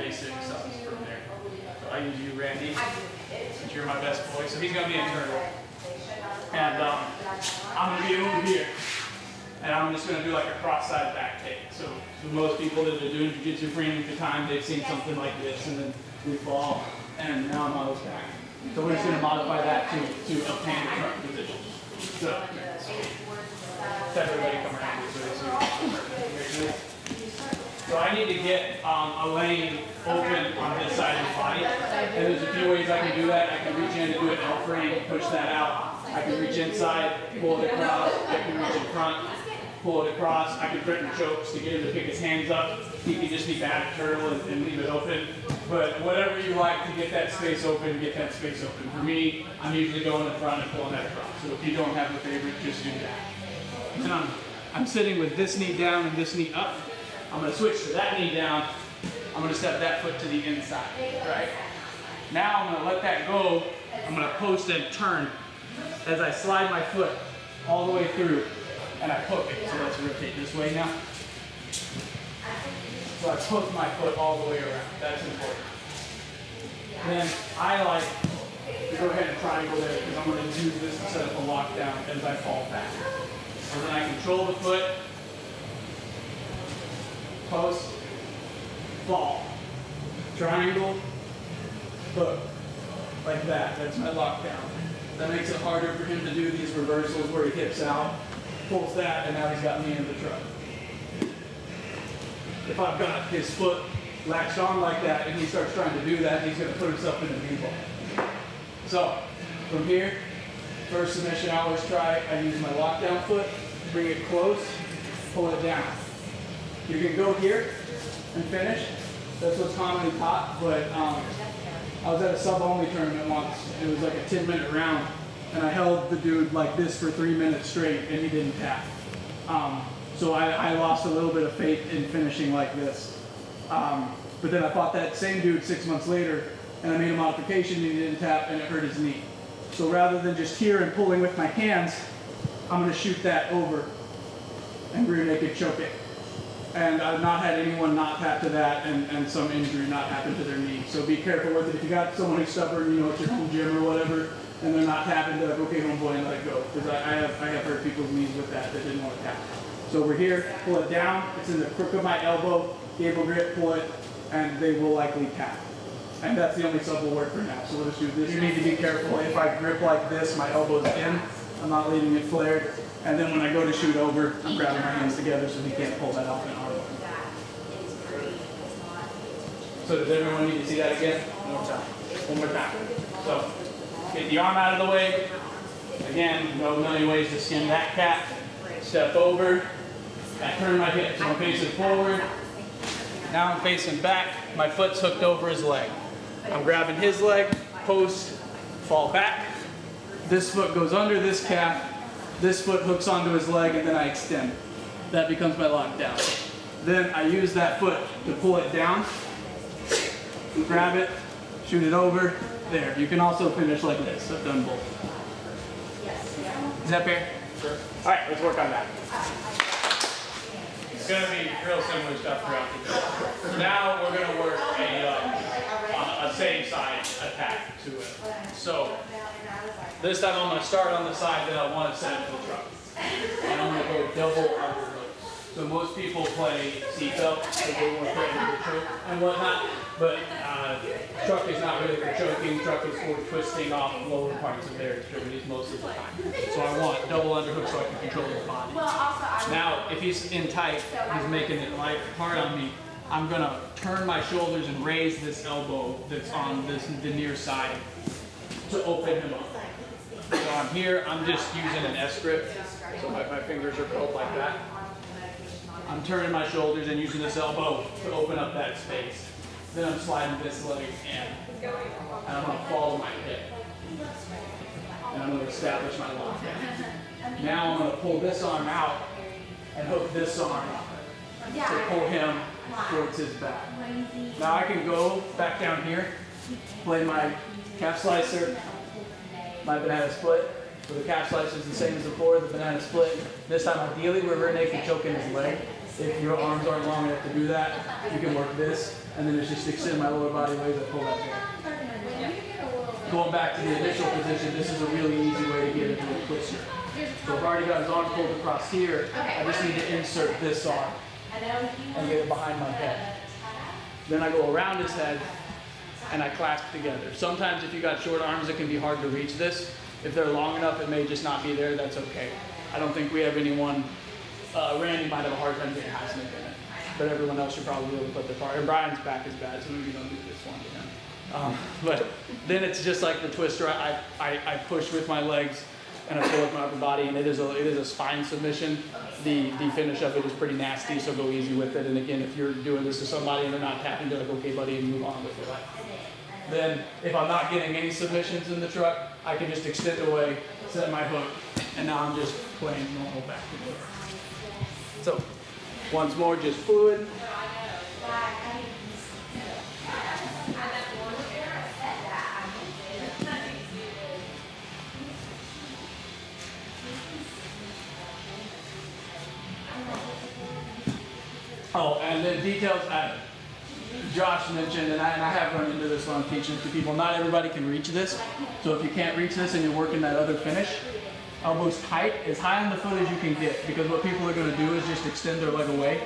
basic stuff from there. So I use you, Randy, since you're my best boy. So he's going to be internal. And I'm going to be over here. And I'm just going to do like a cross-side back take. So most people that are doing jiu-jitsu for any time, they've seen something like this, and then we fall, and now I'm on his back. So we're just going to modify that to obtain the current position. So everybody come around this way. So I need to get a lane open on this side of the body. And there's a few ways I can do that. I can reach in and do an L-frame, push that out. I can reach inside, pull it across. I can reach in front, pull it across. I can threaten chokes to get him to pick his hands up. He can just be bad at turtle and leave it open. But whatever you like to get that space open, get that space open. For me, I'm usually going in front and pulling that across. So if you don't have a favorite, just do that. Then I'm sitting with this knee down and this knee up. I'm going to switch to that knee down. I'm going to step that foot to the inside, right? Now I'm going to let that go. I'm going to post and turn as I slide my foot all the way through and I hook it. So let's rotate this way now. So I hook my foot all the way around. That's important. Then I like to go ahead and triangle there because I'm going to use this to set up a lockdown as I fall back. And then I control the foot, post, fall, triangle, hook, like that. That's my lockdown. That makes it harder for him to do these reversals where he hips out, pulls that, and now he's got me in the truck. If I've got his foot latched on like that and he starts trying to do that, he's going to put himself in a knee ball. So, from here, first submission I always try, I use my lockdown foot, bring it close, pull it down. You can go here and finish. That's what's commonly taught, but I was at a sub-only tournament once. It was like a 10-minute round, and I held the dude like this for 3 minutes straight, and he didn't tap. So I lost a little bit of faith in finishing like this. But then I fought that same dude 6 months later, and I made a modification, and he didn't tap, and it hurt his knee. So rather than just here and pulling with my hands, I'm going to shoot that over and rear naked choke it. And I've not had anyone not tap to that and some injury not happen to their knee. So be careful with it. If you got someone who's stubborn, you know, at your home gym or whatever, and they're not tapping, they're like, okay, homeboy, and let it go. Because I have hurt people's knees with that didn't want to tap. So we're here, pull it down. It's in the crook of my elbow, gable grip, pull it, and they will likely tap. And that's the only sub will work for now. So we'll just do this. You need to be careful. If I grip like this, my elbow's in. I'm not leaving it flared. And then when I go to shoot over, I'm grabbing my hands together so he can't pull that off in arm. So does everyone need to see that again? One more time. So get the arm out of the way. Again, no million ways to skin that cat. Step over. I turn my hips. So I'm facing forward. Now I'm facing back. My foot's hooked over his leg. I'm grabbing his leg, post, fall back. This foot goes under this calf. This foot hooks onto his leg, and then I extend. That becomes my lockdown. Then I use that foot to pull it down, grab it, shoot it over. There. You can also finish like this. I've done both. Is that fair? Sure. All right, let's work on that. It's going to be real similar stuff throughout the day. So now we're going to work a same side attack to it. So this time I'm going to start on the side that I want to set up the truck. And I'm going to go double underhooks. So most people play seatbelt, so they want to play under the choke and whatnot. But truck is not really for choking. Truck is for twisting off lower parts of their extremities most of the time. So I want double underhook so I can control his body. Now, if he's in tight, he's making it like hard on me. I'm going to turn my shoulders and raise this elbow that's on the near side to open him up. So I'm here, I'm just using an S grip. So my fingers are curled like that. I'm turning my shoulders and using this elbow to open up that space. Then I'm sliding this leg in. And I'm going to follow my hip. And I'm going to establish my lockdown. Now I'm going to pull this arm out and hook this arm to pull him towards his back. Now I can go back down here, play my calf slicer, my banana split. So the calf slicer is the same as before, the banana split. This time ideally we're rear naked choking his leg. If your arms aren't long enough to do that, you can work this, and then it's just extend my lower body weight and pull that down. Going back to the initial position, this is a really easy way to get into a twister. So I've already got his arm pulled across here. I just need to insert this arm and get it behind my head. Then I go around his head and I clasp together. Sometimes if you got short arms, it can be hard to reach this. If they're long enough, it may just not be there. That's okay. I don't think we have anyone. Randy might have a hard time getting high snip in it, but everyone else should probably be able to put their part. And Brian's back is bad, so maybe don't do this one to him. But then it's just like the twister. I push with my legs and I pull with my upper body, and it is a spine submission. The finish of it is pretty nasty, so go easy with it. And again, if you're doing this to somebody and they're not tapping, they're like, okay, buddy, and move on with your life. Then, if I'm not getting any submissions in the truck, I can just extend away, set my hook, and now I'm just playing normal back and forth. So, once more, just fluid. Oh, and the details Josh mentioned, and I have run into this when I'm teaching to people. Not everybody can reach this. So if you can't reach this and you're working that other finish, elbows tight, as high on the foot as you can get. Because what people are going to do is just extend their leg away.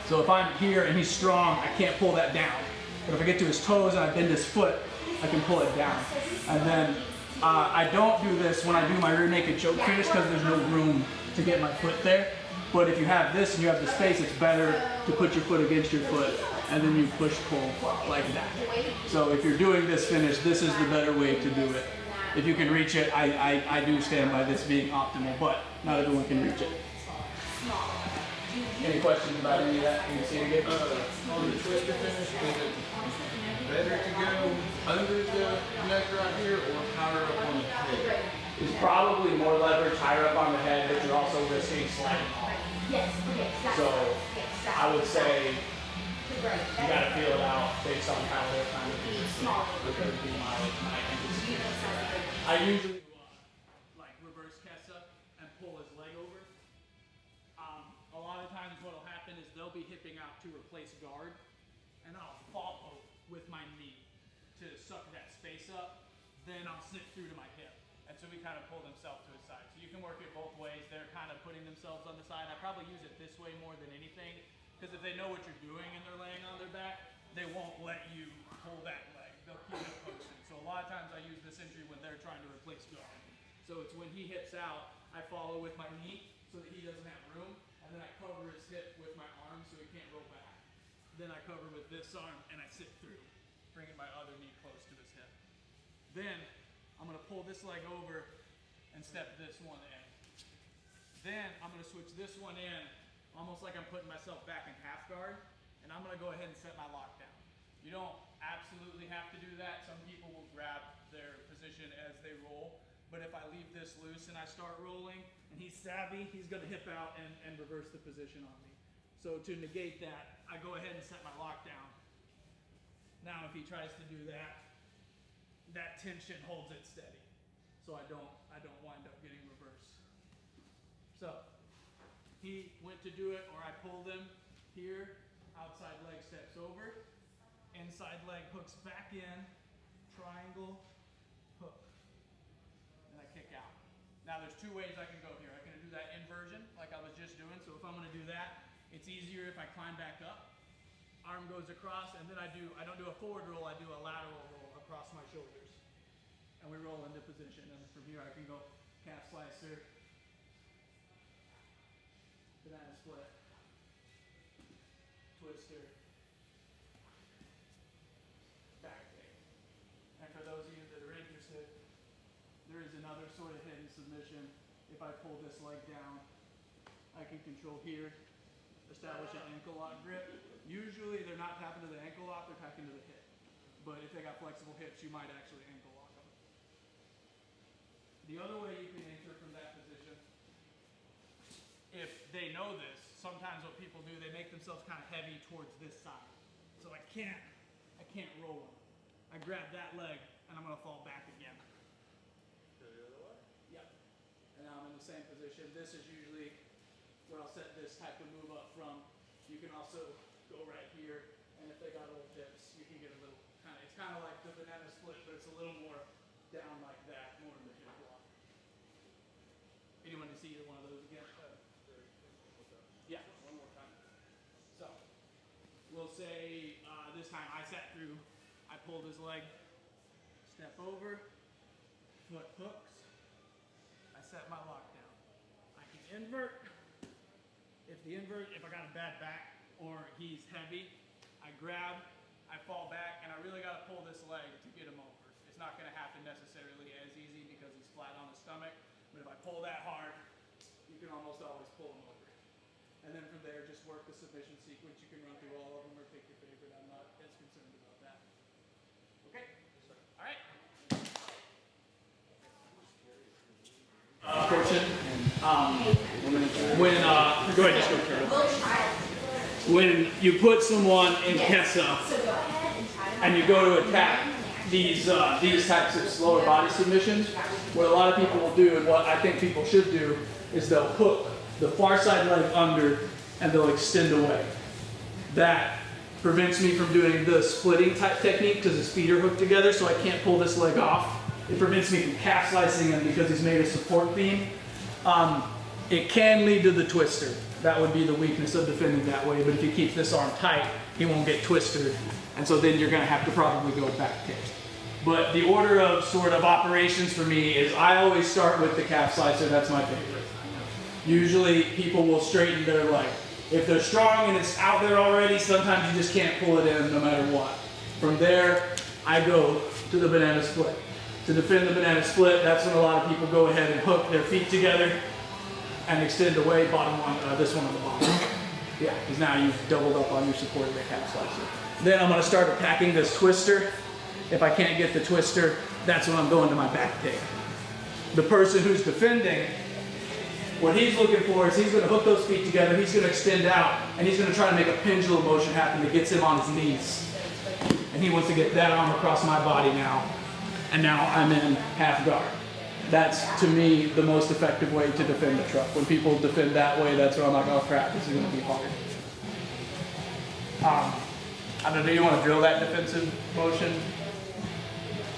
So if I'm here and he's strong, I can't pull that down. But if I get to his toes and I bend his foot, I can pull it down. And then I don't do this when I do my rear naked choke finish because there's no room to get my foot there. But if you have this and you have the space, it's better to put your foot against your foot and then you push pull like that. So if you're doing this finish, this is the better way to do it. If you can reach it, I do stand by this being optimal, but not everyone can reach it. Any questions about any of that? Can you see it again? On the twister finish, is it better to go under the neck right here or higher up on the head? There's probably more leverage higher up on the head, but you're also risking sliding off. So I would say you got to feel it out based on how they're kind of I usually like reverse Kessa and pull his leg over. A lot of times what will happen is they'll be hipping out to replace guard, and I'll follow with my knee to suck that space up. Then I'll snip through to my hip. And so we kind of pull themselves to his side. So you can work it both ways. They're kind of putting themselves on the side. I probably use it this way more than anything, because if they know what you're doing and they're laying on their back, they won't let you pull that leg. They'll keep it posted. So a lot of times I use this entry when they're trying to replace guard. So it's when he hips out, I follow with my knee so that he doesn't have room, and then I cover his hip with my arm so he can't roll back. Then I cover with this arm and I sit through, bringing my other knee close to his hip. Then I'm going to pull this leg over and step this one in. Then I'm going to switch this one in, almost like I'm putting myself back in half guard, and I'm going to go ahead and set my lockdown. You don't absolutely have to do that. Some people will grab their position as they roll, but if I leave this loose and I start rolling, and he's savvy, he's going to hip out and reverse the position on me. So to negate that, I go ahead and set my lockdown. Now if he tries to do that, that tension holds it steady, so I don't wind up getting reversed. So he went to do it, or I pulled him here, outside leg steps over, inside leg hooks back in, triangle, hook, and I kick out. Now there's two ways I can go here. I can do that inversion like I was just doing. So if I'm going to do that, it's easier if I climb back up, arm goes across, and then I don't do a forward roll, I do a lateral roll across my shoulders. And we roll into position, and from here I can go calf slicer, banana split, twister, back take. And for those of you that are interested, there is another sort of hidden submission. If I pull this leg down, I can control here, establish an ankle lock grip. Usually they're not tapping to the ankle lock, they're tapping to the hip. But if they got flexible hips, you might actually ankle lock them. The other way you can enter from that position, if they know this, sometimes what people do, they make themselves kind of heavy towards this side. So I can't roll them. I grab that leg and I'm going to fall back again. Go the other way? Yep. And now I'm in the same position. This is usually where I'll set this type of move up from. You can also go right here, and if they got old hips, you can get a little it's kind of like the banana split, but it's a little more down like that, more in the hip lock. Anyone to see either one of those again? Yeah, one more time. So, we'll say this time I sat through, I pulled his leg, step over, foot hooks, I set my lock down. I can invert. If I got a bad back or he's heavy, I grab, I fall back, and I really got to pull this leg to get him over. It's not going to happen necessarily as easy because he's flat on his stomach, but if I pull that hard, you can almost always pull him over. And then from there, just work the submission sequence. You can run through all of them or pick your favorite. I'm not as concerned about that. Okay? All right. Portion. Go ahead, just go turtle. When you put someone in Kessa and you go to attack these types of slower body submissions, what a lot of people will do, and what I think people should do, is they'll hook the far side leg under and they'll extend away. That prevents me from doing the splitting type technique because his feet are hooked together, so I can't pull this leg off. It prevents me from calf slicing him because he's made a support beam. It can lead to the twister. That would be the weakness of defending that way, but if he keeps this arm tight, he won't get twisted, and so then you're going to have to probably go back kick. But the order of sort of operations for me is I always start with the calf slicer. That's my favorite. Usually people will straighten their leg. If they're strong and it's out there already, sometimes you just can't pull it in no matter what. From there, I go to the banana split. To defend the banana split, that's when a lot of people go ahead and hook their feet together and extend away, bottom one, this one on the bottom. Yeah, because now you've doubled up on your support of the calf slicer. Then I'm going to start attacking this twister. If I can't get the twister, that's when I'm going to my back kick. The person who's defending, what he's looking for is he's going to hook those feet together, he's going to extend out, and he's going to try to make a pendulum motion happen that gets him on his knees. And he wants to get that arm across my body now. And now I'm in half guard. That's, to me, the most effective way to defend the truck. When people defend that way, that's when I'm like, oh crap, this is going to be hard. I don't know, do you want to drill that defensive motion?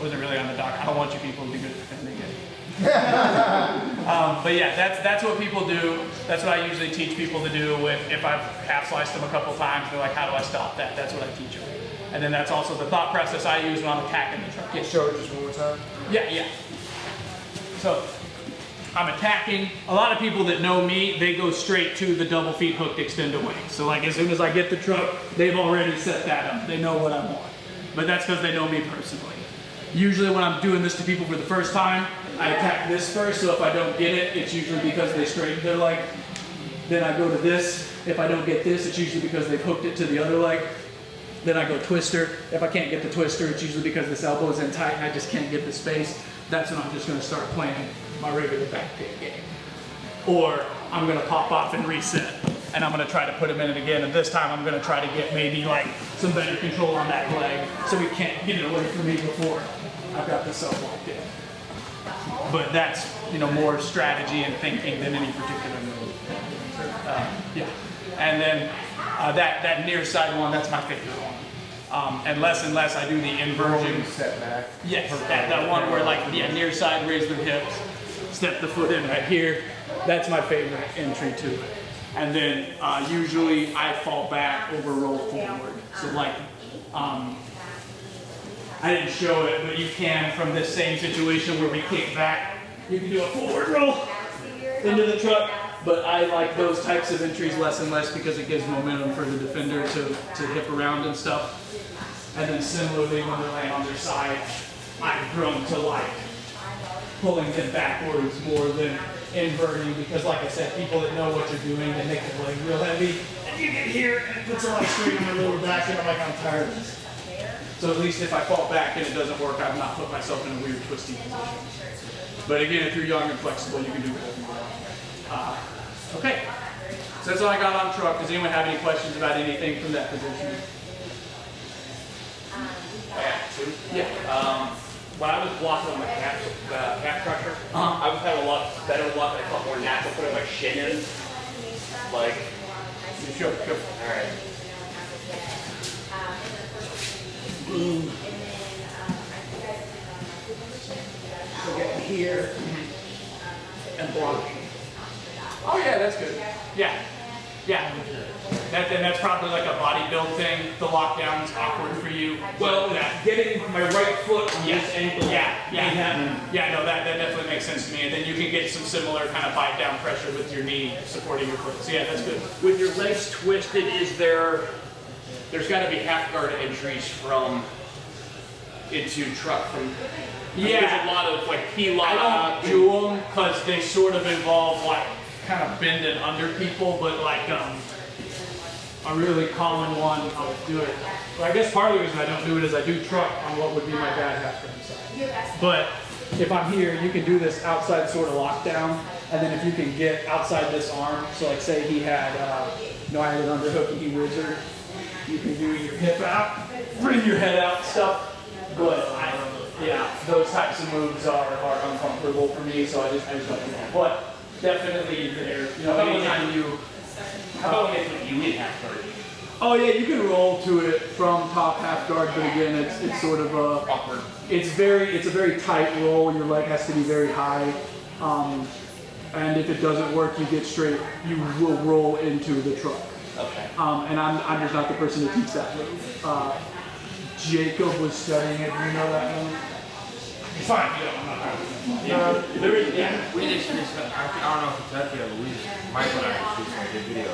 Or is it really on the dock? I don't want you people to be good at defending it. But yeah, that's what people do. That's what I usually teach people to do if I've half sliced them a couple times. They're like, how do I stop that? That's what I teach them. And then that's also the thought process I use when I'm attacking the truck. Can you show it just one more time? Yeah. So I'm attacking. A lot of people that know me, they go straight to the double feet hooked extend away. So like as soon as I get the truck, they've already set that up. They know what I want. But that's because they know me personally. Usually when I'm doing this to people for the first time, I attack this first. So if I don't get it, it's usually because they straightened their leg. Then I go to this. If I don't get this, it's usually because they've hooked it to the other leg. Then I go twister. If I can't get the twister, it's usually because this elbow is in tight and I just can't get the space. That's when I'm just going to start playing my regular back kick game. Or I'm going to pop off and reset. And I'm going to try to put him in it again. And this time I'm going to try to get maybe like some better control on that leg so he can't get it away from me before I've got the self locked in. But that's, more strategy and thinking than any particular move. Yeah. And then that near side one, that's my favorite one. And less I do the inversion. Step back. Yes, that one where near side, raise the hips, step the foot in right here. That's my favorite entry to it. And then usually I fall back over roll forward. So I didn't show it, but you can from this same situation where we kick back, you can do a forward roll into the truck. But I like those types of entries less and less because it gives momentum for the defender to hip around and stuff. And then similarly, when they're laying on their side, I've grown to like pulling them backwards more than inverting because, like I said, people that know what you're doing, they make the leg real heavy. And you get here and it puts a lot of strain on my lower back and I'm like, I'm tired of this. So at least if I fall back and it doesn't work, I've not put myself in a weird twisty position. But again, if you're young and flexible, you can do whatever you want. Okay, so that's all I got on truck. Does anyone have any questions about anything from that position? I got two. Yeah. When I was blocking on the calf crusher, I was having a lot better luck. I felt more natural putting my shin in. Like, Sure. Alright. Boom. So get here and block. Oh yeah, that's good. Yeah. Yeah. That's probably like a body build thing. The lockdown's awkward for you. Well, that, getting my right foot on yeah, this ankle. yeah, no, that definitely makes sense to me. And then you can get some similar kind of bite down pressure with your knee supporting your foot. So yeah, that's good. With your legs twisted, there's got to be half guard entries from into truck from. Yeah. There's a lot of like P-lock. I don't do them because they sort of involve like kind of bending under people, but like a really common one, I'll do it. Well, I guess part of the reason I don't do it is I do truck on what would be my bad half frame side. But if I'm here, you can do this outside sort of lockdown, and then if you can get outside this arm, so like say he had, I had an underhook and he wizard, you can do your hip out, bring your head out stuff. But those types of moves are uncomfortable for me, so I just don't do that. But definitely there, anytime you. How about when they put you in half guard? Oh yeah, you can roll to it from top half guard, but again, it's sort of Awkward. it's a very tight roll. Your leg has to be very high, and if it doesn't work, you will roll into the truck. Okay. And I'm just not the person to teach that move. Jacob was studying it. Do you know that move? It's fine, I'm not proud. There is, yeah. We just I don't know if it's up yet, but Michael and I just did some good video.